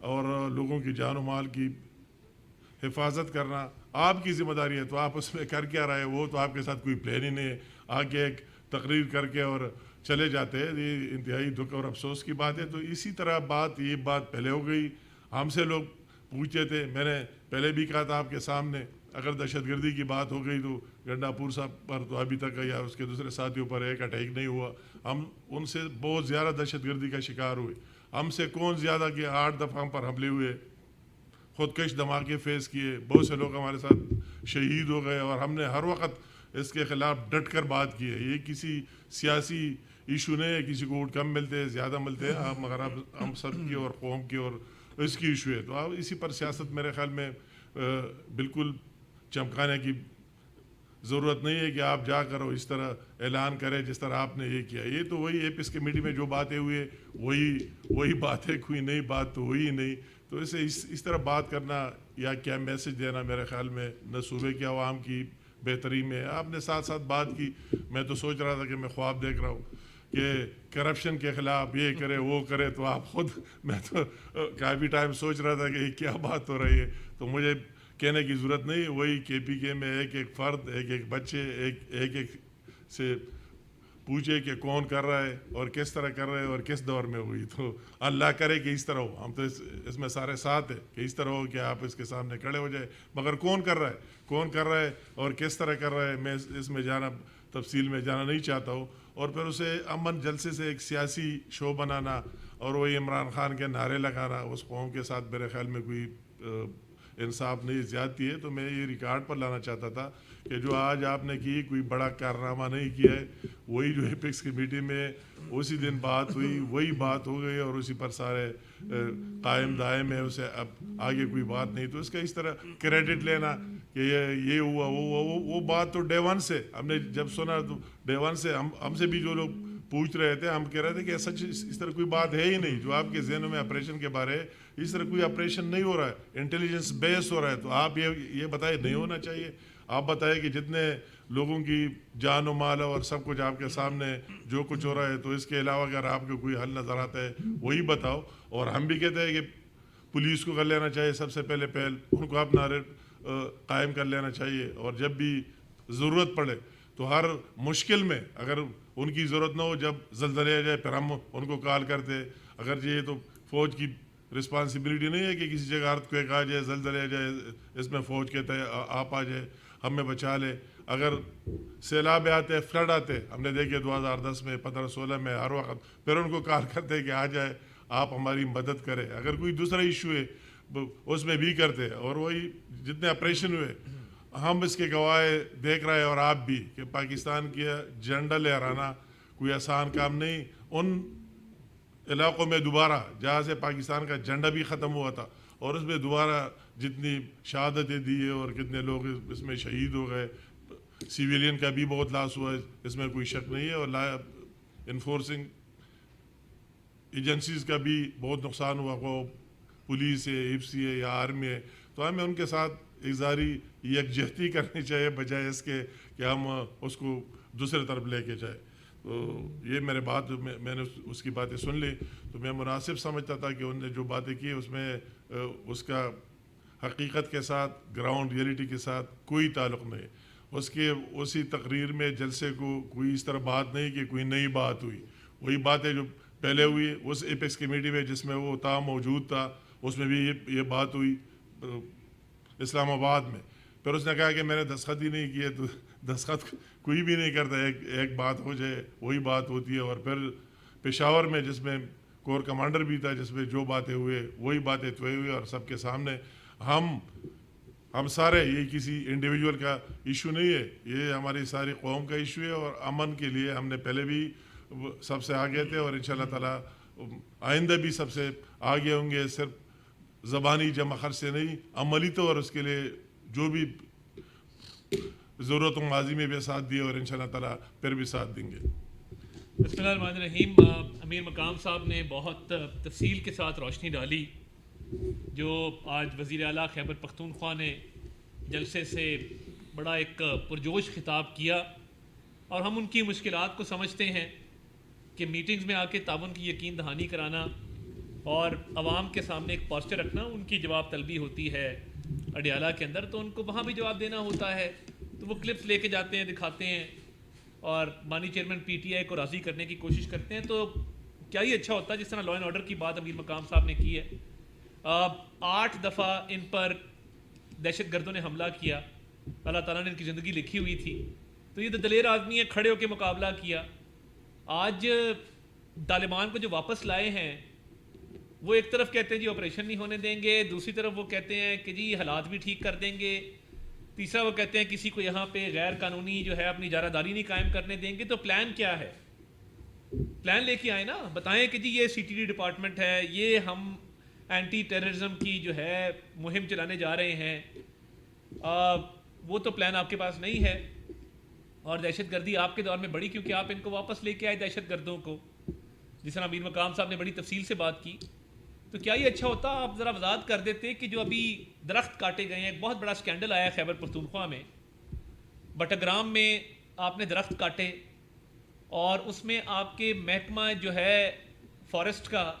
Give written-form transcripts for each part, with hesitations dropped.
اور لوگوں کی جان و مال کی حفاظت کرنا آپ کی ذمہ داری ہے. تو آپ اس میں کر کیا رہے؟ وہ تو آپ کے ساتھ کوئی پلان ہی نہیں ہے. آگے ایک تقریر کر کے اور چلے جاتے ہیں. یہ انتہائی دکھ اور افسوس کی بات ہے. تو اسی طرح یہ بات پہلے ہو گئی. ہم سے لوگ پوچھتے تھے, میں نے پہلے بھی کہا تھا آپ کے سامنے, اگر دہشت گردی کی بات ہو گئی تو گنڈا پور صاحب پر تو ابھی تک یا اس کے دوسرے ساتھیوں پر ایک اٹیک نہیں ہوا. ہم ان سے بہت زیادہ دہشت گردی کا شکار ہوئے. ہم سے کون زیادہ کہ 8 دفعہ ہم پر حملے ہوئے, خودکش دھماکے فیس کیے, بہت سے لوگ ہمارے ساتھ شہید ہو گئے, اور ہم نے ہر وقت اس کے خلاف ڈٹ کر بات کی ہے. یہ کسی سیاسی ایشو نہیں ہے, کسی کو ووٹ کم ملتے زیادہ ملتے ہیں, مگر ہم سب کی اور قوم کی اور اس کی ایشو ہے. تو اب اسی پر سیاست میرے خیال میں بالکل چمکانے کی ضرورت نہیں ہے کہ آپ جا کر اس طرح اعلان کریں جس طرح آپ نے یہ کیا. یہ تو وہی ایپس کمیٹی میں جو باتیں ہوئی وہی بات ہے, کوئی نئی بات تو ہوئی نہیں. تو اسے اس طرح بات کرنا یا کیا میسج دینا میرے خیال میں نہ صوبے کے عوام کی بہتری میں. آپ نے ساتھ ساتھ بات کی, میں تو سوچ رہا تھا کہ میں خواب دیکھ رہا ہوں کہ کرپشن کے خلاف یہ کرے وہ کرے, تو آپ خود, میں تو کافی ٹائم سوچ رہا تھا کہ یہ کیا بات ہو رہی ہے. تو مجھے کہنے کی ضرورت نہیں, وہی KPK میں ایک فرد, ایک بچے ایک سے پوچھے کہ کون کر رہا ہے اور کس طرح کر رہے ہیں اور کس دور میں ہوئی. تو اللہ کرے کہ اس طرح ہو. ہم تو اس میں سارے ساتھ ہیں کہ اس طرح ہو کہ آپ اس کے سامنے کھڑے ہو جائے. مگر کون کر رہا ہے اور کس طرح کر رہا ہے, میں اس میں تفصیل میں جانا نہیں چاہتا ہوں. اور پھر اسے امن جلسے سے ایک سیاسی شو بنانا اور وہی عمران خان کے نعرے لگانا, اس قوم کے ساتھ میرے خیال میں کوئی انصاف نہیں, زیادتی ہے. تو میں یہ ریکارڈ پر لانا چاہتا تھا کہ جو آج آپ نے کی کوئی بڑا کارنامہ نہیں کیا ہے. وہی جو ایپیکس کمیٹی میں اسی دن بات ہوئی وہی بات ہو گئی اور اسی پر سارے قائم دائم ہے, اسے اب آگے کوئی بات نہیں. تو اس کا اس طرح کریڈٹ لینا کہ یہ ہوا وہ بات تو ڈے ون سے ہم نے جب سنا, تو ڈے ون سے ہم سے بھی جو لوگ پوچھ رہے تھے, ہم کہہ رہے تھے کہ سچ اس طرح کوئی بات ہے ہی نہیں. جو آپ کے ذہنوں میں آپریشن کے بارے اس طرح کوئی آپریشن نہیں ہو رہا ہے, انٹیلیجنس بیس ہو رہا ہے. تو آپ یہ بتائیں نہیں ہونا چاہیے. آپ بتائیں کہ جتنے لوگوں کی جان و مال اور سب کچھ آپ کے سامنے جو کچھ ہو رہا ہے, تو اس کے علاوہ اگر آپ کو کوئی حل نظر آتا ہے وہی بتاؤ. اور ہم بھی کہتے ہیں کہ پولیس کو کر لینا چاہیے سب سے پہلے ان کو اپنا قائم کر لینا چاہیے. اور جب بھی ضرورت پڑے تو ہر مشکل میں اگر ان کی ضرورت نہ ہو, جب زلزلے آ جائے پھر ہم ان کو کال کرتے. اگر یہ تو فوج کی رسپانسبلٹی نہیں ہے کہ کسی جگہ ارتھ کویک آ جائے, زلزلے آ جائے, اس میں فوج کہتا ہے آپ آ جائے ہمیں بچا لے. اگر سیلاب آتے, فلڈ آتے, ہم نے دیکھے 2010 میں 15-16 میں ہر وقت, پھر ان کو کال کرتے کہ آ جائے آپ ہماری مدد کریں. اگر کوئی دوسرا ایشو ہے اس میں بھی کرتے. اور وہی جتنے آپریشن ہوئے ہم اس کے گواہ دیکھ رہے ہیں, اور آپ بھی, کہ پاکستان کی جھنڈا لہرانا کوئی آسان کام نہیں. ان علاقوں میں دوبارہ جہاں سے پاکستان کا جھنڈا بھی ختم ہوا تھا, اور اس میں دوبارہ جتنی شہادتیں دی ہے اور کتنے لوگ اس میں شہید ہو گئے, سیویلین کا بھی بہت لاس ہوا ہے, اس میں کوئی شک نہیں ہے. اور انفورسنگ ایجنسیز کا بھی بہت نقصان ہوا, وہ پولیس ہے, ایپسی ہے یا آرمی ہے. تو ہمیں ان کے ساتھ اظہاری یکجہتی کرنی چاہیے بجائے اس کے کہ ہم اس کو دوسرے طرف لے کے جائیں. تو یہ میرے بات, میں نے اس کی باتیں سن لی, تو میں مناسب سمجھتا تھا کہ انہوں نے جو باتیں کی اس میں اس کا حقیقت کے ساتھ, گراؤنڈ ریئلٹی کے ساتھ کوئی تعلق نہیں. اسی تقریر میں جلسے کو کوئی اس طرح بات نہیں کہ کوئی نئی بات ہوئی. وہی باتیں جو پہلے ہوئی اس ایپیکس کمیٹی میں جس میں وہ موجود تھا, اس میں بھی یہ بات ہوئی اسلام آباد میں. پھر اس نے کہا کہ میں نے دستخط ہی نہیں کیے. تو دستخط کوئی بھی نہیں کرتا, ایک بات ہو جائے وہی بات ہوتی ہے. اور پھر پشاور میں جس میں کور کمانڈر بھی تھا, جس میں جو باتیں ہوئے وہی باتیں تو ہوئی, اور سب کے سامنے ہم سارے, یہ کسی انڈیویجول کا ایشو نہیں ہے, یہ ہماری ساری قوم کا ایشو ہے. اور امن کے لیے ہم نے پہلے بھی سب سے آگے تھے, اور انشاءاللہ تعالی آئندہ بھی سب سے آگے ہوں گے. صرف زبانی جمع خرچ سے نہیں, عملی طور اس کے لیے جو بھی ضرورت ماضی میں بھی ساتھ دیے, اور انشاءاللہ تعالی پھر بھی ساتھ دیں گے. بسم اللہ الرحمن الرحیم. امیر مقام صاحب نے بہت تفصیل کے ساتھ روشنی ڈالی جو آج وزیر اعلیٰ خیبر پختونخوا نے جلسے سے بڑا ایک پرجوش خطاب کیا, اور ہم ان کی مشکلات کو سمجھتے ہیں کہ میٹنگز میں آ کے تعاون کی یقین دہانی کرانا اور عوام کے سامنے ایک پوسچر رکھنا، ان کی جواب طلبی ہوتی ہے اڈیالہ کے اندر، تو ان کو وہاں بھی جواب دینا ہوتا ہے، تو وہ کلپس لے کے جاتے ہیں، دکھاتے ہیں اور بانی چیئرمین پی ٹی آئی کو راضی کرنے کی کوشش کرتے ہیں. تو کیا ہی اچھا ہوتا ہے. جس طرح لا اینڈ آرڈر کی بات امیر مقام صاحب نے کی ہے، 8 دفعہ ان پر دہشت گردوں نے حملہ کیا، اللہ تعالیٰ نے ان کی زندگی لکھی ہوئی تھی، تو یہ تو دلیر آدمی ہے، کھڑے ہو کے مقابلہ کیا. آج طالبان کو جو واپس لائے ہیں وہ ایک طرف کہتے ہیں جی آپریشن نہیں ہونے دیں گے، دوسری طرف وہ کہتے ہیں کہ جی حالات بھی ٹھیک کر دیں گے، تیسرا وہ کہتے ہیں کسی کو یہاں پہ غیر قانونی جو ہے اپنی اجارہ داری نہیں قائم کرنے دیں گے. تو پلان کیا ہے؟ پلان لے کے آئے نا، بتائیں کہ جی یہ سی ٹی ڈی ڈپارٹمنٹ ہے، یہ ہم اینٹی ٹیررزم کی جو ہے مہم چلانے جا رہے ہیں. وہ تو پلان آپ کے پاس نہیں ہے. اور دہشت گردی آپ کے دور میں بڑی، کیونکہ آپ ان کو واپس لے کے آئے دہشت گردوں کو، جس طرح امیر مقام صاحب نے بڑی تفصیل سے بات کی. تو کیا یہ اچھا ہوتا آپ ذرا وضاحت کر دیتے کہ جو ابھی درخت کاٹے گئے ہیں، ایک بہت بڑا سکینڈل آیا ہے خیبر پختونخوا میں، بٹاگرام میں آپ نے درخت کاٹے اور اس میں آپ کے محکمہ جو ہے فارسٹ کا،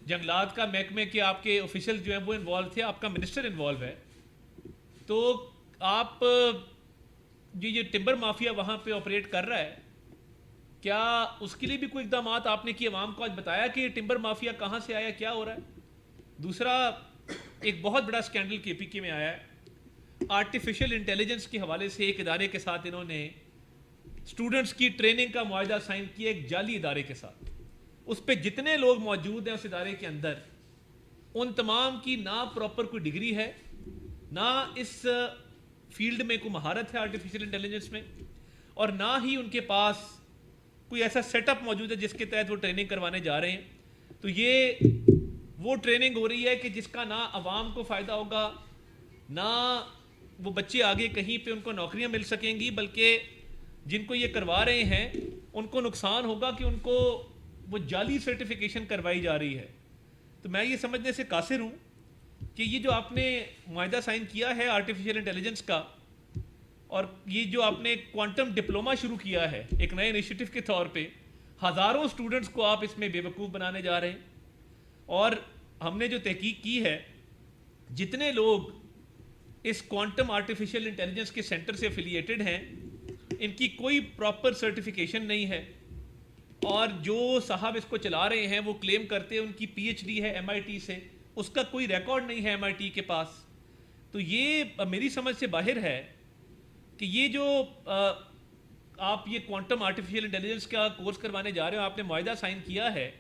جنگلات کا محکمے کے آپ کے آفیشل جو ہیں وہ انوالو تھے، آپ کا منسٹر انوالو ہے. تو آپ یہ ٹمبر مافیا وہاں پہ آپریٹ کر رہا ہے، کیا اس کے لیے بھی کوئی اقدامات آپ نے کی؟ عوام کو آج بتایا کہ یہ ٹمبر مافیا کہاں سے آیا، کیا ہو رہا ہے؟ دوسرا ایک بہت بڑا سکینڈل کے پی کے میں آیا ہے، آرٹیفیشل انٹیلیجنس کے حوالے سے ایک ادارے کے ساتھ انہوں نے اسٹوڈنٹس کی ٹریننگ کا معاہدہ سائن کیا، ایک جعلی ادارے کے ساتھ. اس پہ جتنے لوگ موجود ہیں اس ادارے کے اندر، ان تمام کی نہ پراپر کوئی ڈگری ہے، نہ اس فیلڈ میں کوئی مہارت ہے آرٹیفیشل انٹیلیجنس میں، اور نہ ہی ان کے پاس کوئی ایسا سیٹ اپ موجود ہے جس کے تحت وہ ٹریننگ کروانے جا رہے ہیں. تو یہ وہ ٹریننگ ہو رہی ہے کہ جس کا نہ عوام کو فائدہ ہوگا، نہ وہ بچے آگے کہیں پہ ان کو نوکریاں مل سکیں گی، بلکہ جن کو یہ کروا رہے ہیں ان کو نقصان ہوگا کہ ان کو وہ جعلی سرٹیفکیشن کروائی جا رہی ہے. تو میں یہ سمجھنے سے قاصر ہوں کہ یہ جو آپ نے معاہدہ سائن کیا ہے آرٹیفیشل انٹیلیجنس کا، اور یہ جو آپ نے کوانٹم ڈپلوما شروع کیا ہے ایک نئے انیشیٹو کے طور پہ، ہزاروں اسٹوڈنٹس کو آپ اس میں بے وقوف بنانے جا رہے ہیں. اور ہم نے جو تحقیق کی ہے، جتنے لوگ اس کوانٹم آرٹیفیشل انٹیلیجنس کے سینٹر سے افیلیٹڈ ہیں، ان کی کوئی پراپر سرٹیفکیشن نہیں ہے، اور جو صاحب اس کو چلا رہے ہیں وہ کلیم کرتے ہیں ان کی پی ایچ ڈی ہے ایم آئی ٹی سے، اس کا کوئی ریکارڈ نہیں ہے ایم آئی ٹی کے پاس. تو یہ میری سمجھ سے باہر ہے کہ یہ جو آپ یہ کوانٹم آرٹیفیشل انٹیلیجنس کا کورس کروانے جا رہے ہو، آپ نے معاہدہ سائن کیا ہے،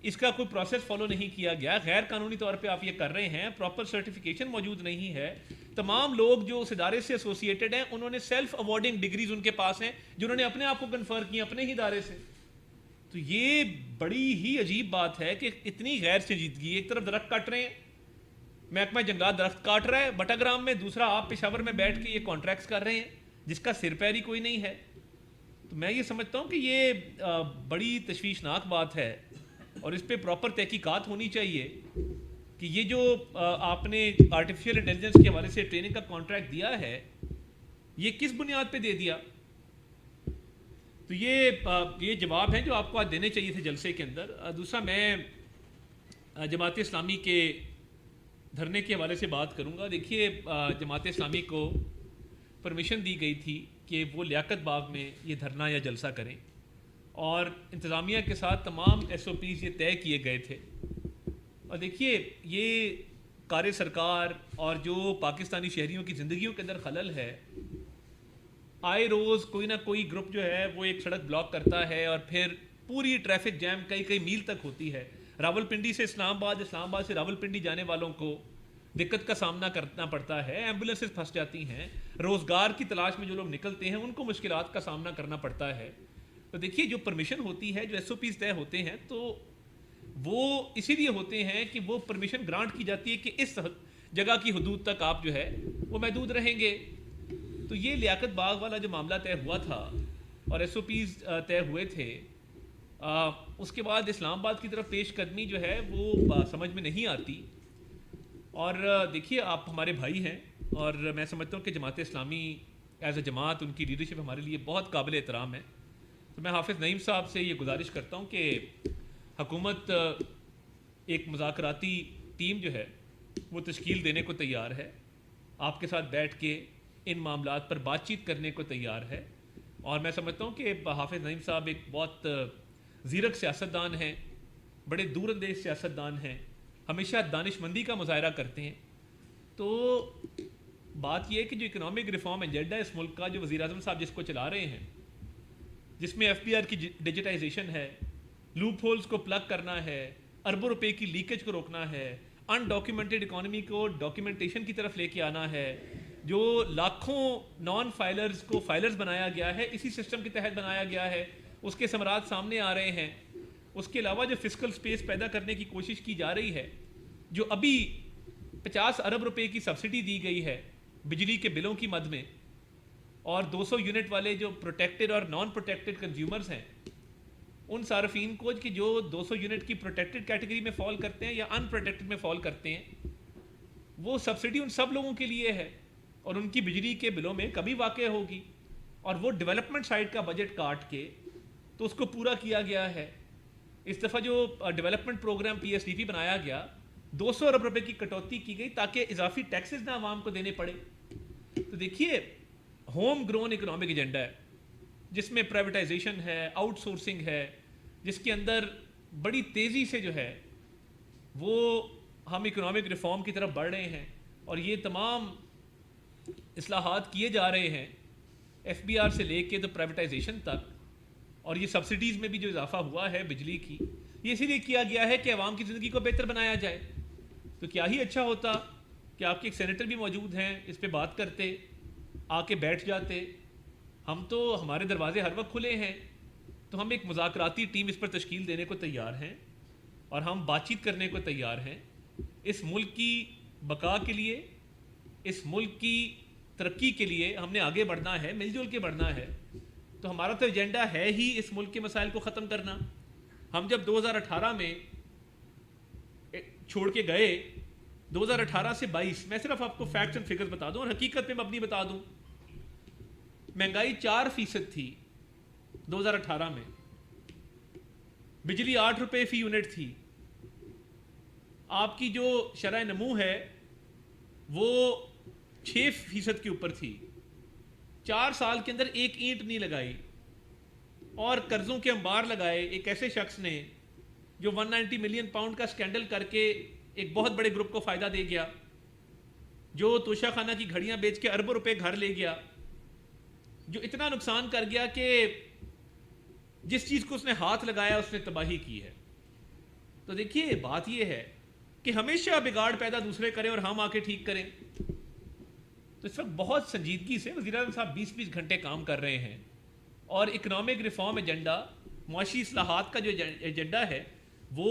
اس کا کوئی پروسیس فالو نہیں کیا گیا، غیر قانونی طور پہ آپ یہ کر رہے ہیں، پراپر سرٹیفکیشن موجود نہیں ہے. تمام لوگ جو اس ادارے سے ایسوسیٹڈ ہیں انہوں نے سیلف اوارڈنگ ڈگریز ان کے پاس ہیں جنہوں نے اپنے آپ کو کنفر کی اپنے ہی ادارے سے. تو یہ بڑی ہی عجیب بات ہے کہ اتنی غیر سنجیدگی. ایک طرف درخت کاٹ رہے ہیں، محکمہ جنگلات درخت کاٹ رہا ہے بٹاگرام میں، دوسرا آپ پشاور میں بیٹھ کے یہ کانٹریکٹس کر رہے ہیں جس کا سر پیر ہی کوئی نہیں ہے. تو میں یہ سمجھتا ہوں کہ یہ بڑی تشویشناک بات ہے، اور اس پہ پراپر تحقیقات ہونی چاہیے کہ یہ جو آپ نے آرٹیفیشل انٹیلیجنس کے حوالے سے ٹریننگ کا کانٹریکٹ دیا ہے، یہ کس بنیاد پہ دے دیا. تو یہ جواب ہیں جو آپ کو آج دینے چاہیے تھے جلسے کے اندر. دوسرا میں جماعت اسلامی کے دھرنے کے حوالے سے بات کروں گا. دیکھیے، جماعت اسلامی کو پرمیشن دی گئی تھی کہ وہ لیاقت باغ میں یہ دھرنا یا جلسہ کریں، اور انتظامیہ کے ساتھ تمام ایس او پیز یہ طے کیے گئے تھے. اور دیکھیے، یہ کار سرکار اور جو پاکستانی شہریوں کی زندگیوں کے اندر خلل ہے، آئے روز کوئی نہ کوئی گروپ جو ہے وہ ایک سڑک بلاک کرتا ہے، اور پھر پوری ٹریفک جیم کئی میل تک ہوتی ہے. راولپنڈی سے اسلام آباد، اسلام آباد سے راولپنڈی جانے والوں کو دقت کا سامنا کرنا پڑتا ہے، ایمبولینسز پھنس جاتی ہیں، روزگار کی تلاش میں جو لوگ نکلتے ہیں ان کو مشکلات کا سامنا کرنا پڑتا ہے. تو دیکھیے، جو پرمیشن ہوتی ہے، جو ایس او پیز طے ہوتے ہیں، تو وہ اسی لیے ہوتے ہیں کہ وہ پرمیشن گرانٹ کی جاتی ہے کہ اس جگہ کی حدود تک آپ جو ہے وہ محدود رہیں گے. تو یہ لیاقت باغ والا جو معاملہ طے ہوا تھا اور ایس او پیز طے ہوئے تھے، اس کے بعد اسلام آباد کی طرف پیش قدمی جو ہے وہ سمجھ میں نہیں آتی. اور دیکھیے، آپ ہمارے بھائی ہیں، اور میں سمجھتا ہوں کہ جماعت اسلامی ایز اے جماعت، ان کی لیڈرشپ ہمارے لیے بہت قابل احترام ہے. تو میں حافظ نعیم صاحب سے یہ گزارش کرتا ہوں کہ حکومت ایک مذاکراتی ٹیم جو ہے وہ تشکیل دینے کو تیار ہے، آپ کے ساتھ بیٹھ کے ان معاملات پر بات چیت کرنے کو تیار ہے، اور میں سمجھتا ہوں کہ حافظ نعیم صاحب ایک بہت زیرک سیاستدان ہیں، بڑے دور اندیش سیاستدان ہیں، ہمیشہ دانش مندی کا مظاہرہ کرتے ہیں. تو بات یہ ہے کہ جو اکنامک ریفارم ایجنڈا ہے اس ملک کا، جو وزیر اعظم صاحب جس کو چلا رہے ہیں، جس میں ایف بی آر کی ڈیجیٹائزیشن ہے، لوپ ہولز کو پلگ کرنا ہے، اربوں روپے کی لیکیج کو روکنا ہے، ان ڈاکیومنٹڈ اکانومی کو ڈاکیومنٹیشن کی طرف لے کے آنا ہے، جو لاکھوں نان فائلرز کو فائلرز بنایا گیا ہے اسی سسٹم کے تحت بنایا گیا ہے، اس کے ثمرات سامنے آ رہے ہیں. اس کے علاوہ جو فسکل سپیس پیدا کرنے کی کوشش کی جا رہی ہے، جو ابھی 50 ارب روپے کی سبسڈی دی گئی ہے بجلی کے بلوں کی مد میں، اور 200 یونٹ والے جو پروٹیکٹڈ اور نان پروٹیکٹڈ کنزیومرز ہیں، ان صارفین کو کہ جو 200 یونٹ کی پروٹیکٹڈ کیٹیگری میں فال کرتے ہیں یا ان پروٹیکٹڈ میں فال کرتے ہیں، وہ سبسڈی ان سب لوگوں کے لیے ہے اور ان کی بجلی کے بلوں میں کمی واقع ہوگی. اور وہ ڈیولپمنٹ سائڈ کا بجٹ کاٹ کے تو اس کو پورا کیا گیا ہے. اس دفعہ جو development programme P S D P بنایا گیا، 200 ارب روپے کی کٹوتی کی گئی تاکہ اضافی ٹیکسز نہ عوام کو دینے پڑے. تو دیکھیے، ہوم گرون اکنامک ایجنڈا ہے جس میں پرائیویٹائزیشن ہے، آؤٹ سورسنگ ہے، جس کے اندر بڑی تیزی سے جو ہے وہ ہم اکنامک ریفارم کی طرف بڑھ رہے ہیں، اور یہ تمام اصلاحات کیے جا رہے ہیں ایف بی آر سے لے کے تو پرائیویٹائزیشن تک. اور یہ سبسڈیز میں بھی جو اضافہ ہوا ہے بجلی کی، یہ اسی لیے کیا گیا ہے کہ عوام کی زندگی کو بہتر بنایا جائے. تو کیا ہی اچھا ہوتا کہ آپ کے ایک سینیٹر بھی موجود ہیں، اس پہ بات کرتے، آ کے بیٹھ جاتے. ہم تو، ہمارے دروازے ہر وقت کھلے ہیں، تو ہم ایک مذاکراتی ٹیم اس پر تشکیل دینے کو تیار ہیں اور ہم بات چیت کرنے کو تیار ہیں. اس ملک کی بقا کے لیے، اس ملک کی ترقی کے لیے ہم نے آگے بڑھنا ہے، مل جل کے بڑھنا ہے. تو ہمارا تو ایجنڈا ہے ہی اس ملک کے مسائل کو ختم کرنا. ہم جب 2018 میں چھوڑ کے گئے، 2018 سے 22، میں صرف آپ کو فیکٹس اینڈ فگرز بتا دوں اور حقیقت پہ مبنی بتا دوں. مہنگائی 4% تھی 2018 میں، بجلی 8 روپے فی یونٹ تھی، آپ کی جو شرح نمو ہے وہ 6% کے اوپر تھی. 4 سال کے اندر ایک اینٹ نہیں لگائی، اور قرضوں کے انبار لگائے ایک ایسے شخص نے جو 190 ملین پاؤنڈ کا سکینڈل کر کے ایک بہت بڑے گروپ کو فائدہ دے گیا، جو توشہ خانہ کی گھڑیاں بیچ کے اربوں روپے گھر لے گیا، جو اتنا نقصان کر گیا کہ جس چیز کو اس نے ہاتھ لگایا اس نے تباہی کی ہے. تو دیکھیے، بات یہ ہے کہ ہمیشہ بگاڑ پیدا دوسرے کریں اور ہم آ کے ٹھیک کریں. تو اس وقت بہت سنجیدگی سے وزیر اعظم صاحب 20 گھنٹے کام کر رہے ہیں، اور اکنامک ریفارم ایجنڈا، معاشی اصلاحات کا جو ایجنڈا ہے وہ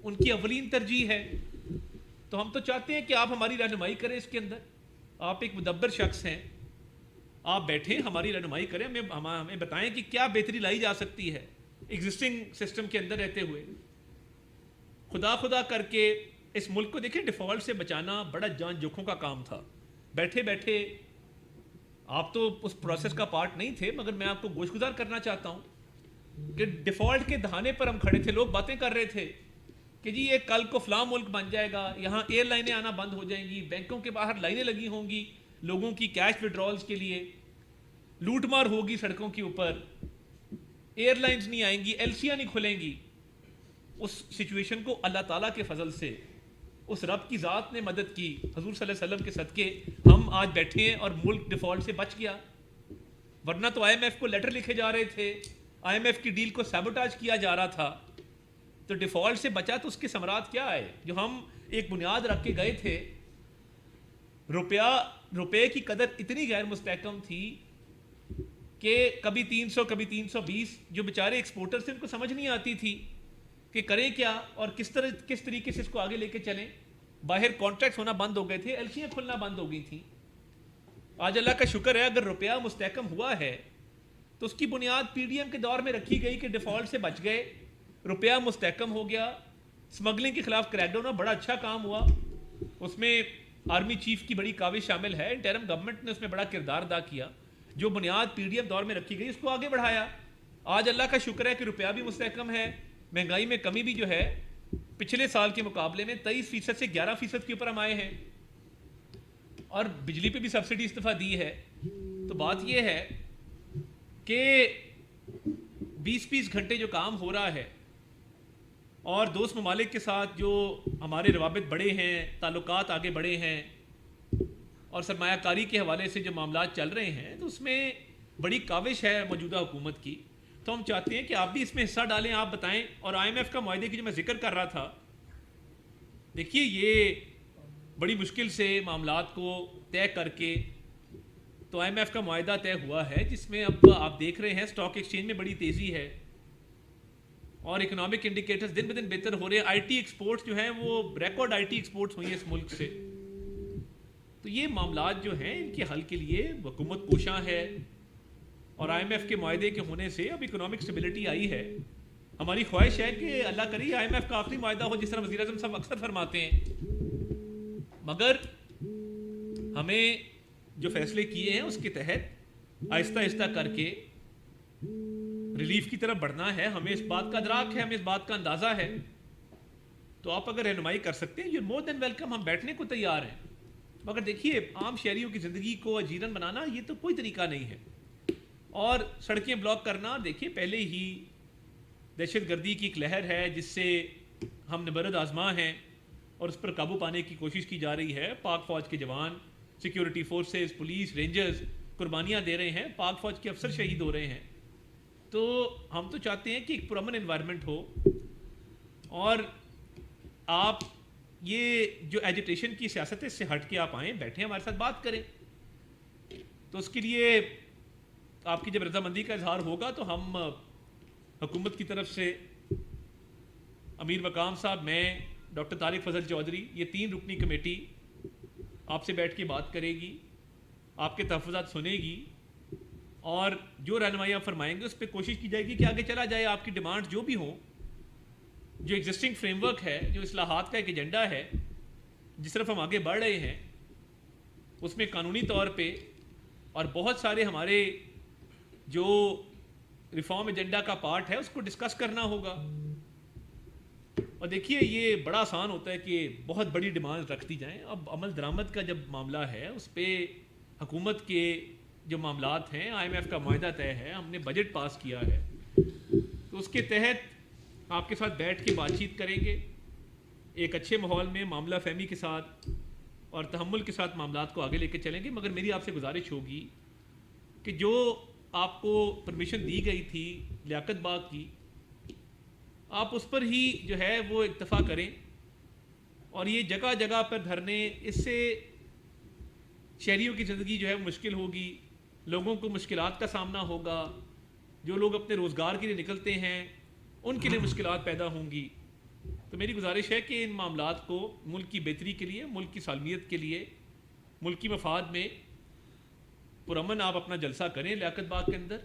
ان کی اولین ترجیح ہے. تو ہم تو چاہتے ہیں کہ آپ ہماری رہنمائی کریں اس کے اندر. آپ ایک مدبر شخص ہیں، آپ بیٹھیں، ہماری رہنمائی کریں، ہمیں بتائیں کہ کیا بہتری لائی جا سکتی ہے ایگزسٹنگ سسٹم کے اندر رہتے ہوئے. خدا کر کے اس ملک کو دیکھیں، ڈیفالٹ سے بچانا بڑا جان جوکھوں کا کام تھا. بیٹھے بیٹھے، آپ تو اس پروسیس کا پارٹ نہیں تھے، مگر میں آپ کو گوش گزار کرنا چاہتا ہوں کہ ڈیفالٹ کے دہانے پر ہم کھڑے تھے، لوگ باتیں کر رہے تھے کہ جی یہ کل کو فلاں ملک بن جائے گا، یہاں ایئر لائنیں آنا بند ہو جائیں گی، بینکوں کے باہر لائنیں لگی ہوں گی لوگوں کی کیش وڈرالز کے لیے، لوٹ مار ہوگی سڑکوں کے اوپر، ایئر لائنز نہیں آئیں گی، ایلسیاں نہیں کھلیں گی. اس سچویشن کو اللہ تعالیٰ کے فضل سے اس رب کی ذات نے مدد کی، حضور صلی اللہ علیہ وسلم کے صدقے ہم آج بیٹھے ہیں اور ملک ڈیفالٹ سے بچ گیا. ورنہ تو آئی ایم ایف کو لیٹر لکھے جا رہے تھے، آئی ایم ایف کی ڈیل کو سیبوٹاج کیا جا رہا تھا. تو ڈیفالٹ سے بچا تو اس کے ثمرات کیا آئے؟ جو ہم ایک بنیاد رکھ کے گئے تھے، روپے کی قدر اتنی غیر مستحکم تھی کہ کبھی 300 کبھی 320، جو بیچارے ایکسپورٹر تھے ان کو سمجھ نہیں آتی تھی کہ کریں کیا اور کس طریقے سے اس کو آگے لے کے چلیں. باہر کانٹریکٹس ہونا بند ہو گئے تھے، ایلسیاں کھلنا بند ہو گئی تھیں. آج اللہ کا شکر ہے اگر روپیہ مستحکم ہوا ہے تو اس کی بنیاد پی ڈی ایم کے دور میں رکھی گئی کہ ڈیفالٹ سے بچ گئے، روپیہ مستحکم ہو گیا، اسمگلنگ کے خلاف کریک ڈاؤن بڑا اچھا کام ہوا، اس میں آرمی چیف کی بڑی کاوش شامل ہے، انٹرم گورنمنٹ نے اس میں بڑا کردار ادا کیا. جو بنیاد پی ڈی ایم دور میں رکھی گئی اس کو آگے بڑھایا. آج اللہ کا شکر ہے کہ روپیہ بھی مستحکم ہے، مہنگائی میں کمی بھی جو ہے پچھلے سال کے مقابلے میں 23% سے 11% کے اوپر ہم آئے ہیں, اور بجلی پہ بھی سبسڈی اس دفعہ دی ہے. تو بات یہ ہے کہ 20 گھنٹے جو کام ہو رہا ہے, اور دوست ممالک کے ساتھ جو ہمارے روابط بڑے ہیں, تعلقات آگے بڑھے ہیں, اور سرمایہ کاری کے حوالے سے جو معاملات چل رہے ہیں, تو اس میں بڑی کاوش ہے موجودہ حکومت کی. تو ہم چاہتے ہیں کہ آپ بھی اس میں حصہ ڈالیں, آپ بتائیں. اور آئی ایم ایف کا معاہدے کی جو میں ذکر کر رہا تھا, دیکھیے یہ بڑی مشکل سے معاملات کو طے کر کے تو آئی ایم ایف کا معاہدہ طے ہوا ہے, جس میں اب آپ دیکھ رہے ہیں اسٹاک ایکسچینج میں بڑی تیزی ہے, اور اکنامک انڈیکیٹرز دن بدن بہتر ہو رہے ہیں. آئی ٹی ایکسپورٹس جو ہیں وہ ریکارڈ آئی ٹی ایکسپورٹس ہوئی ہیں اس ملک سے. تو یہ معاملات جو ہیں ان کے حل کے لیے حکومت کوشاں ہے, اور آئی ایم ایف کے معاہدے کے ہونے سے اب اکنامک اسٹیبلٹی آئی ہے. ہماری خواہش ہے کہ اللہ کرے آئی ایم ایف کا آخری معاہدہ ہو, جس طرح وزیر اعظم صاحب اکثر فرماتے ہیں, مگر ہمیں جو فیصلے کیے ہیں اس کے تحت آہستہ آہستہ کر کے ریلیف کی طرف بڑھنا ہے. ہمیں اس بات کا ادراک ہے, ہمیں اس بات کا اندازہ ہے. تو آپ اگر رہنمائی کر سکتے ہیں, یو مور دین ویلکم, ہم بیٹھنے کو تیار ہیں. مگر دیکھیے عام شہریوں کی زندگی کو اجیرن بنانا یہ تو کوئی طریقہ نہیں ہے, اور سڑکیں بلاک کرنا, دیکھیے پہلے ہی دہشت گردی کی ایک لہر ہے جس سے ہم نبرد آزما ہیں, اور اس پر قابو پانے کی کوشش کی جا رہی ہے. پاک فوج کے جوان, سیکیورٹی فورسز, پولیس, رینجرز قربانیاں دے رہے ہیں, پاک فوج کے افسر شہید ہو رہے ہیں. تو ہم تو چاہتے ہیں کہ ایک پرامن انوائرمنٹ ہو, اور آپ یہ جو ایجیٹیشن کی سیاست ہے اس سے ہٹ کے آپ آئیں, بیٹھیں ہمارے ساتھ بات کریں. تو اس کے لیے آپ کی جب رضامندی کا اظہار ہوگا تو ہم حکومت کی طرف سے امیر مقام صاحب, میں, ڈاکٹر طارق فضل چودھری, یہ 3 رکنی کمیٹی آپ سے بیٹھ کے بات کرے گی, آپ کے تحفظات سنے گی, اور جو رہنمائی آپ فرمائیں گے اس پہ کوشش کی جائے گی کہ آگے چلا جائے. آپ کی ڈیمانڈ جو بھی ہوں, جو ایگزسٹنگ فریم ورک ہے, جو اصلاحات کا ایک ایجنڈا ہے جس طرف ہم آگے بڑھ رہے ہیں, اس میں قانونی طور پہ اور بہت سارے ہمارے جو ریفارم ایجنڈا کا پارٹ ہے اس کو ڈسکس کرنا ہوگا. اور دیکھیے یہ بڑا آسان ہوتا ہے کہ بہت بڑی ڈیمانڈ رکھ دی جائیں. اب عمل درآمد کا جب معاملہ ہے اس پہ حکومت کے جو معاملات ہیں, آئی ایم ایف کا معاہدہ طے ہے, ہم نے بجٹ پاس کیا ہے, تو اس کے تحت آپ کے ساتھ بیٹھ کے بات چیت کریں گے, ایک اچھے ماحول میں معاملہ فہمی کے ساتھ اور تحمل کے ساتھ معاملات کو آگے لے کے چلیں گے. مگر میری آپ سے گزارش ہوگی کہ جو آپ کو پرمیشن دی گئی تھی لیاقت باغ کی, آپ اس پر ہی جو ہے وہ اکتفا کریں, اور یہ جگہ جگہ پر دھرنے, اس سے شہریوں کی زندگی جو ہے مشکل ہوگی, لوگوں کو مشکلات کا سامنا ہوگا, جو لوگ اپنے روزگار کے لیے نکلتے ہیں ان کے لیے مشکلات پیدا ہوں گی. تو میری گزارش ہے کہ ان معاملات کو ملک کی بہتری کے لیے, ملک کی سالمیت کے لیے, ملکی مفاد میں پرامن آپ اپنا جلسہ کریں لیاقت باغ کے اندر,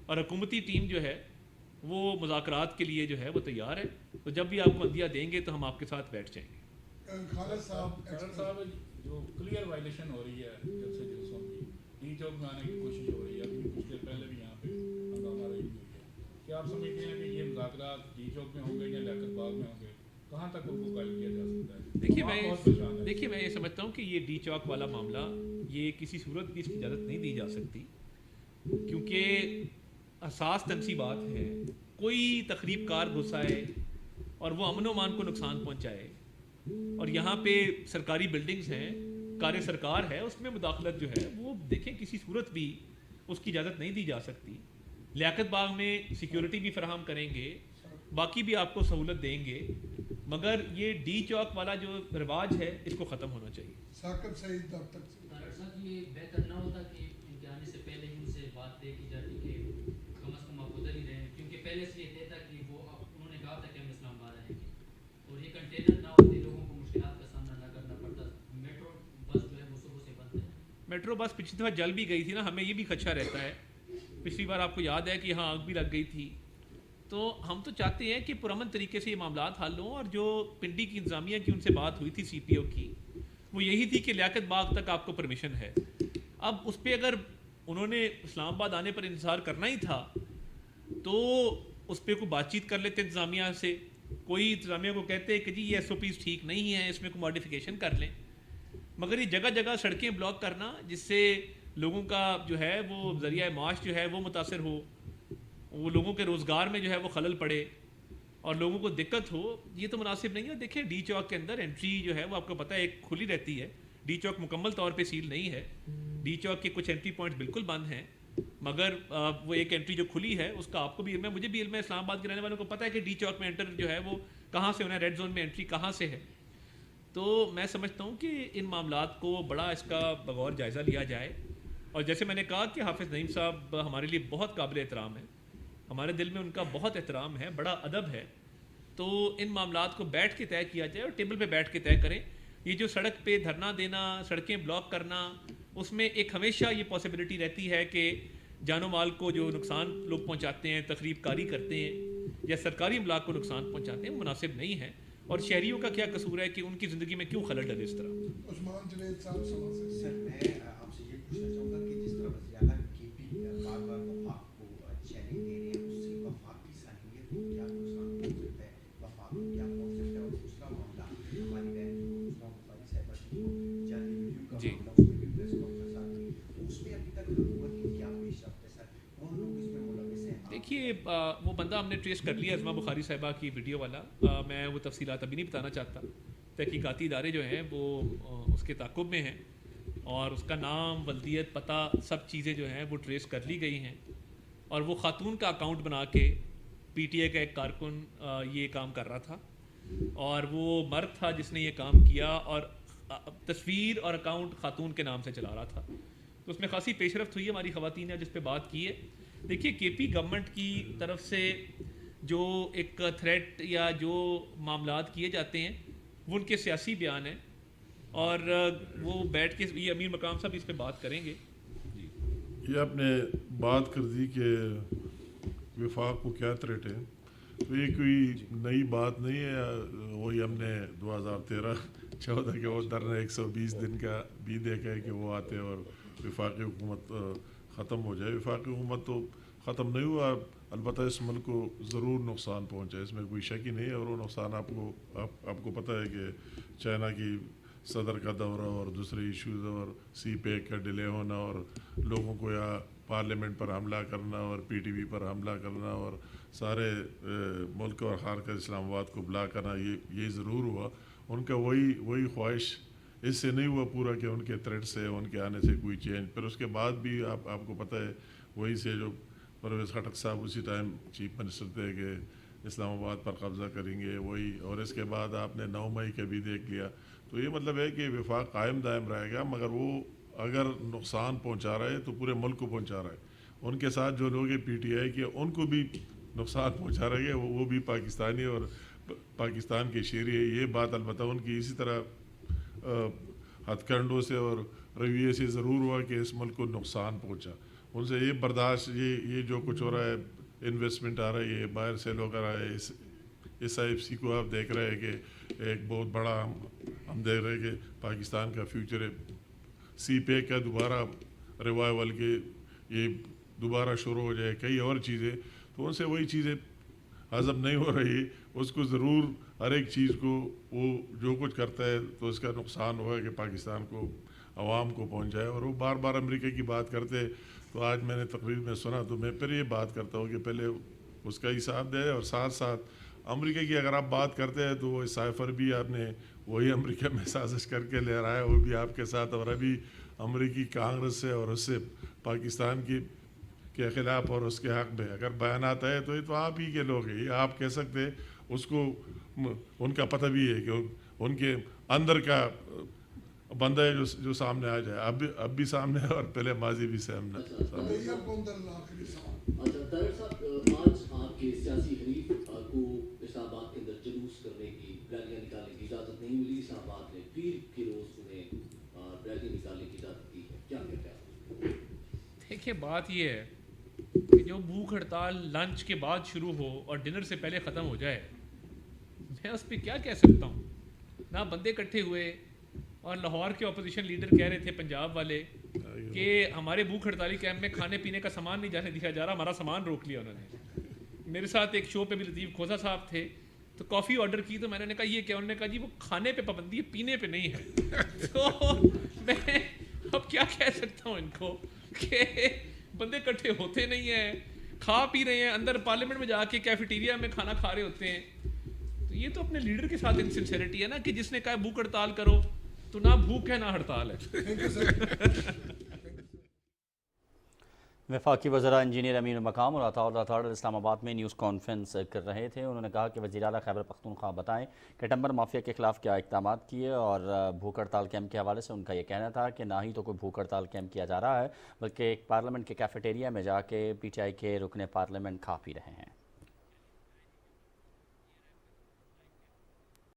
اور حکومتی ٹیم جو ہے وہ مذاکرات کے لیے جو ہے وہ تیار ہے. تو جب بھی آپ کو عندیہ دیں گے تو ہم آپ کے ساتھ بیٹھ جائیں گے. خالد صاحب جو کلیئر وائلیشن ہو رہی ہے جب سے جلسوں کی, ڈی چوک میں آنے کی کوشش ہو رہی ہے, ابھی کچھ دیر پہلے بھی یہاں پہ ہنگامہ رہی ہوئی ہے, کیا آپ سمجھتے ہیں کہ یہ مذاکرات ڈی چوک میں ہوں گے یا لیاقت باغ میں ہوں گے, کہاں تک ان کو قائل کیا جا سکتا ہے؟ دیکھیے میں یہ سمجھتا ہوں کہ یہ ڈی چوک والا معاملہ یہ کسی صورت بھی اس کی اجازت نہیں دی جا سکتی, کیونکہ حساس تنصیبات ہیں, کوئی تخریب کار گھس آئے اور وہ امن و امان کو نقصان پہنچائے, اور یہاں پہ سرکاری بلڈنگز ہیں, کار سرکار ہے, اس میں مداخلت جو ہے وہ دیکھیں کسی صورت بھی اس کی اجازت نہیں دی جا سکتی. لیاقت باغ میں سیکیورٹی بھی فراہم کریں گے, باقی بھی آپ کو سہولت دیں گے, مگر یہ ڈی چوک والا جو رواج ہے اس کو ختم ہونا چاہیے. ثاقب سعید ڈاکٹر صاحب, یہ بہتر نہ ہوتا کہ ان کے آنے سے پہلے ہی ان سے بات طے کی جاتی کہ کم از کم آپ ادھر ہی رہیں, کیونکہ پہلے سے یہ طے تھا کہ وہ انہوں نے کہا تھا کہ ہم اسلام آباد آئیں گے, اور یہ کنٹینر نہ ہوتے, لوگوں کو مشکلات کا سامنا نہ کرنا پڑتا. میٹرو بس جو ہے وہ صبح سے بند ہے. میٹرو بس پچھلی دفعہ جل بھی گئی تھی نا, ہمیں یہ بھی خدشہ رہتا ہے. پچھلی بار آپ کو یاد ہے کہ ہاں آگ بھی لگ گئی تھی. تو ہم تو چاہتے ہیں کہ پرامن طریقے سے یہ معاملات حل ہوں, اور جو پنڈی کی انتظامیہ کی ان سے بات ہوئی تھی سی پی او کی, وہ یہی تھی کہ لیاقت باغ تک آپ کو پرمیشن ہے. اب اس پہ اگر انہوں نے اسلام آباد آنے پر انتظار کرنا ہی تھا تو اس پہ کوئی بات چیت کر لیتے انتظامیہ سے, کوئی انتظامیہ کو کہتے کہ جی یہ ایس او پیز ٹھیک نہیں ہیں, اس میں کوئی ماڈیفیکیشن کر لیں. مگر یہ جگہ جگہ سڑکیں بلاک کرنا جس سے لوگوں کا جو ہے وہ ذریعہ معاش جو ہے وہ متاثر ہو, وہ لوگوں کے روزگار میں جو ہے وہ خلل پڑے اور لوگوں کو دقت ہو, یہ تو مناسب نہیں ہے. دیکھیں ڈی چوک کے اندر انٹری جو ہے وہ آپ کو پتہ ہے ایک کھلی رہتی ہے. ڈی چوک مکمل طور پہ سیل نہیں ہے, ڈی چوک کے کچھ انٹری پوائنٹس بالکل بند ہیں, مگر وہ ایک انٹری جو کھلی ہے اس کا آپ کو بھی علم ہے, مجھے بھی علم ہے, اسلام آباد کے رہنے والوں کو پتہ ہے کہ ڈی چوک میں انٹر جو ہے وہ کہاں سے ہونا ہے, ریڈ زون میں انٹری کہاں سے ہے. تو میں سمجھتا ہوں کہ ان معاملات کو بڑا اس کا بغور جائزہ لیا جائے. اور جیسے میں نے کہا کہ حافظ نعیم صاحب ہمارے لیے بہت قابل احترام ہے, ہمارے دل میں ان کا بہت احترام ہے, بڑا ادب ہے. تو ان معاملات کو بیٹھ کے طے کیا جائے اور ٹیبل پہ بیٹھ کے طے کریں. یہ جو سڑک پہ دھرنا دینا, سڑکیں بلاک کرنا, اس میں ایک ہمیشہ یہ پاسبلٹی رہتی ہے کہ جان و مال کو جو نقصان لوگ پہنچاتے ہیں, تخریب کاری کرتے ہیں یا سرکاری املاک کو نقصان پہنچاتے ہیں, مناسب نہیں ہے. اور شہریوں کا کیا قصور ہے کہ ان کی زندگی میں کیوں خلل ڈلے اس طرح. عثمان جنید صاحب سر میں آپ سے یہ پوچھنا چاہوں گا کہ جس طرح وزیر اعلیٰ کے پی بار بار وفاق کو چیلنج دے رہے ہیں, اس سے وفاق کی صلاحیت کو کیا نقصان پہنچ سکتا ہے, وفاق کو کیا پہنچ سکتا ہے. اور دوسرا معاملہ ہماری بہن عثمان بخاری صاحبہ کی جعلی ویڈیو کا معاملہ, اس میں بھی پریس کانفرنس آتی ہے, اس میں ابھی تک حکومت کی کیا پیش رفت ہے سر, کون لوگ اس میں ملوث ہیں؟ دیکھیے وہ بندہ ہم نے ٹریس کر لیا, عظمہ بخاری صاحبہ کی ویڈیو والا. میں وہ تفصیلات ابھی نہیں بتانا چاہتا, تحقیقاتی ادارے جو ہیں وہ اس کے تعاقب میں ہیں اور اس کا نام, ولدیت, پتہ, سب چیزیں جو ہیں وہ ٹریس کر لی گئی ہیں. اور وہ خاتون کا اکاؤنٹ بنا کے پی ٹی اے کا ایک کارکن یہ کام کر رہا تھا, اور وہ مرد تھا جس نے یہ کام کیا, اور تصویر اور اکاؤنٹ خاتون کے نام سے چلا رہا تھا. تو اس میں خاصی پیش رفت ہوئی ہے, ہماری خواتین نے جس پہ بات کی ہے. دیکھیے کے پی گورنمنٹ کی طرف سے جو ایک تھریٹ یا جو معاملات کیے جاتے ہیں وہ ان کے سیاسی بیان ہیں, اور وہ بیٹھ کے یہ امیر مقام صاحب اس پہ بات کریں گے. یہ آپ نے بات کر دی کہ وفاق کو کیا تھریٹ ہے, تو یہ کوئی نئی بات نہیں ہے. وہی ہم نے 2013-14 کے وہ دھرنا 120 دن کا بھی دیکھا ہے کہ وہ آتے اور وفاقی حکومت ختم ہو جائے. وفاقی حکومت تو ختم نہیں ہوا, البتہ اس ملک کو ضرور نقصان پہنچا, اس میں کوئی شک ہی نہیں ہے. اور وہ نقصان آپ کو پتہ ہے کہ چائنا کی صدر کا دورہ اور دوسرے ایشوز اور سی پیک کا ڈیلے ہونا اور لوگوں کو یا پارلیمنٹ پر حملہ کرنا اور پی ٹی وی پر حملہ کرنا اور سارے ملک اور خارج اسلام آباد کو بلا کرنا, یہ ضرور ہوا. ان کا وہی خواہش اس سے نہیں ہوا پورا کہ ان کے تھریٹ سے, ان کے آنے سے کوئی چینج. پھر اس کے بعد بھی آپ کو پتہ ہے وہی سے جو پرویز خٹک صاحب اسی ٹائم چیف منسٹر تھے کہ اسلام آباد پر قبضہ کریں گے وہی, اور اس کے بعد آپ نے 9 مئی کا بھی دیکھ لیا. تو یہ مطلب ہے کہ وفاق قائم دائم رہے گا, مگر وہ اگر نقصان پہنچا رہا ہے تو پورے ملک کو پہنچا رہا ہے. ان کے ساتھ جو لوگ ہیں پی ٹی آئی کے, ان کو بھی نقصان پہنچا رہے ہیں, وہ بھی پاکستانی اور پاکستان کے شہری ہے. یہ بات البتہ ان کی اسی طرح ہتھ کنڈوں سے اور رویے سے ضرور ہوا کہ اس ملک کو نقصان پہنچا. ان سے یہ برداشت, یہ جو کچھ ہو رہا ہے, انویسٹمنٹ آ رہی ہے, باہر سے لوگ آ رہے ہیں, اس آئی ایف سی کو آپ دیکھ رہے ہیں کہ ایک بہت بڑا ہم دیکھ رہے ہیں کہ پاکستان کا فیوچر ہے. سی پیک کا دوبارہ ریوائول کے یہ دوبارہ شروع ہو جائے, کئی اور چیزیں. تو ان سے وہی چیزیں ہضم نہیں ہو رہی, اس کو ضرور ہر ایک چیز کو وہ جو کچھ کرتا ہے تو اس کا نقصان ہوگا کہ پاکستان کو, عوام کو پہنچ جائے. اور وہ بار بار امریکہ کی بات کرتے, تو آج میں نے تقریر میں سنا, تو میں پھر یہ بات کرتا ہوں کہ پہلے اس کا حساب دے, اور ساتھ ساتھ امریکہ کی اگر آپ بات کرتے ہیں تو وہ سائفر بھی آپ نے وہی امریکہ میں سازش کر کے لے رہا ہے, وہ بھی آپ کے ساتھ. اور ابھی امریکی کانگریس سے اور اس سے پاکستان کے خلاف اور اس کے حق میں اگر بیانات آئے تو یہ تو آپ ہی کے لوگ ہیں, یہ آپ کہہ سکتے. اس کو ان کا پتہ بھی ہے کہ ان کے اندر کا بندہ ہے جو سامنے آ جائے, اب بھی سامنے ہے اور پہلے ماضی بھی سامنے. طاہر صاحب, آج آپ کے سیاسی حریف کو اسلام آباد کے اندر جلوس کرنے کی, ریلیاں نکالنے کی اجازت نہیں ملی. اسلام آباد نے پیر کے روز انہیں ریلی نکالنے کی اجازت دی ہے, کیا کہتے ہیں؟ دیکھیے بات یہ ہے کہ جو بھوک ہڑتال لنچ کے بعد شروع ہو اور ڈنر سے پہلے ختم ہو جائے, میں اس پہ کیا کہہ سکتا ہوں. نہ بندے اکٹھے ہوئے, اور لاہور کے اپوزیشن لیڈر کہہ رہے تھے پنجاب والے کہ ہمارے بھوک ہڑتالی کیمپ میں کھانے پینے کا سامان نہیں جانے دیا جا رہا, ہمارا سامان روک لیا انہوں نے. میرے ساتھ ایک شو پہ بھی لطیف کھوسا صاحب تھے, تو کافی آرڈر کی تو میں نے کہا یہ کیا, انہوں نے کہا جی وہ کھانے پہ پابندی ہے, پینے پہ نہیں ہے. تو میں اب کیا کہہ سکتا ہوں ان کو کہ بندے اکٹھے ہوتے نہیں ہیں, کھا پی رہے ہیں, اندر پارلیمنٹ میں جا کے کیفیٹیریا میں کھانا کھا رہے ہوتے ہیں. تو یہ تو اپنے لیڈر کے ساتھ انسنسیریٹی ہے نا, کہ جس نے کہا بھوک ہڑتال کرو تو نہ بھوک ہے نہ ہڑتال ہے. وفاقی وزراء انجینئر امین المقام اور عطاء اللہ تھرڈ اسلام آباد میں نیوز کانفرنس کر رہے تھے. انہوں نے کہا کہ وزیر اعلیٰ خیبر پختونخوا بتائیں کہ ٹمبر مافیا کے خلاف کیا اقدامات کیے, اور بھوک ہڑتال کیمپ کے حوالے سے ان کا یہ کہنا تھا کہ نہ ہی تو کوئی بھوک ہڑتال کیمپ کیا جا رہا ہے, بلکہ ایک پارلیمنٹ کے کیفیٹیریا میں جا کے پی ٹی آئی کے رکن پارلیمنٹ کھا پی رہے ہیں.